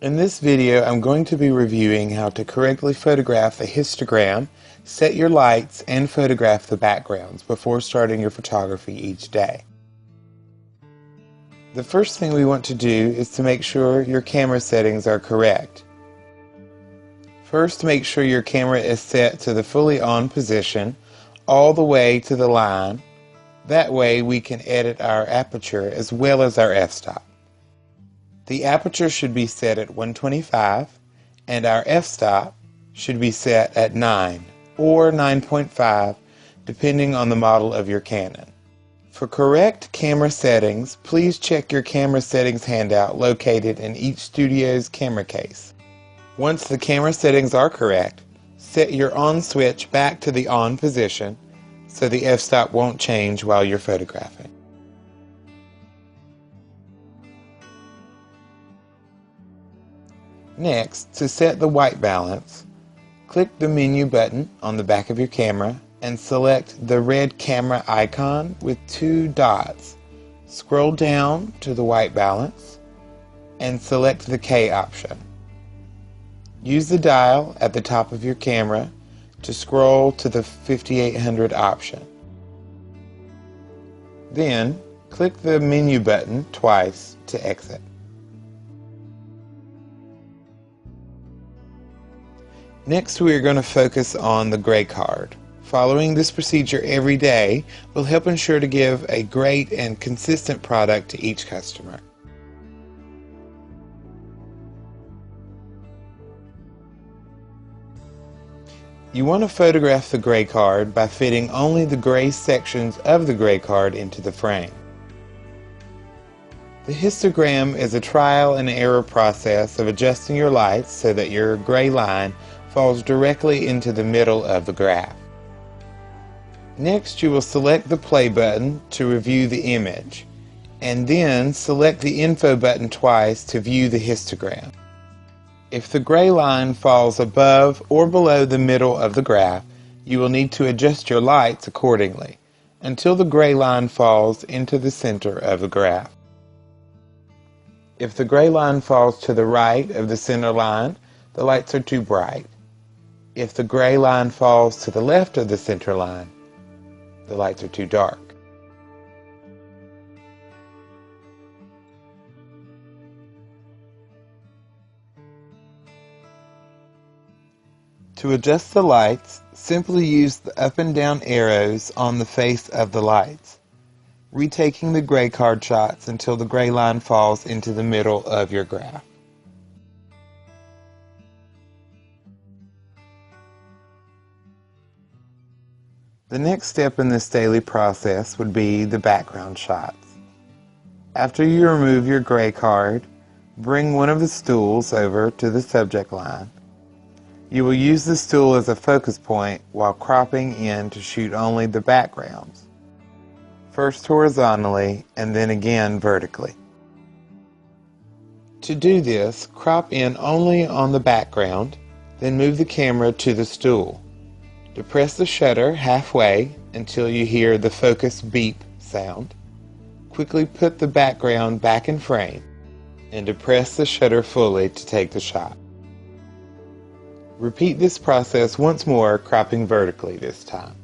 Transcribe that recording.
In this video, I'm going to be reviewing how to correctly photograph a histogram, set your lights, and photograph the backgrounds before starting your photography each day. The first thing we want to do is to make sure your camera settings are correct. First, make sure your camera is set to the fully on position, all the way to the line. That way we can edit our aperture as well as our f-stop. The aperture should be set at 125 and our f-stop should be set at 9 or 9.5 depending on the model of your Canon. For correct camera settings, please check your camera settings handout located in each studio's camera case. Once the camera settings are correct, set your on switch back to the on position so the f-stop won't change while you're photographing. Next, to set the white balance, click the menu button on the back of your camera and select the red camera icon with two dots. Scroll down to the white balance and select the K option. Use the dial at the top of your camera to scroll to the 5800 option. Then, click the menu button twice to exit. Next, we are going to focus on the gray card. Following this procedure every day will help ensure to give a great and consistent product to each customer. You want to photograph the gray card by fitting only the gray sections of the gray card into the frame. The histogram is a trial and error process of adjusting your lights so that your gray line falls directly into the middle of the graph. Next, you will select the play button to review the image, and then select the info button twice to view the histogram. If the gray line falls above or below the middle of the graph, you will need to adjust your lights accordingly until the gray line falls into the center of the graph. If the gray line falls to the right of the center line, the lights are too bright. If the gray line falls to the left of the center line, the lights are too dark. To adjust the lights, simply use the up and down arrows on the face of the lights, retaking the gray card shots until the gray line falls into the middle of your graph. The next step in this daily process would be the background shots. After you remove your gray card, bring one of the stools over to the subject line. You will use the stool as a focus point while cropping in to shoot only the backgrounds, first horizontally and then again vertically. To do this, crop in only on the background, then move the camera to the stool. Depress the shutter halfway until you hear the focus beep sound. Quickly put the background back in frame and depress the shutter fully to take the shot. Repeat this process once more, cropping vertically this time.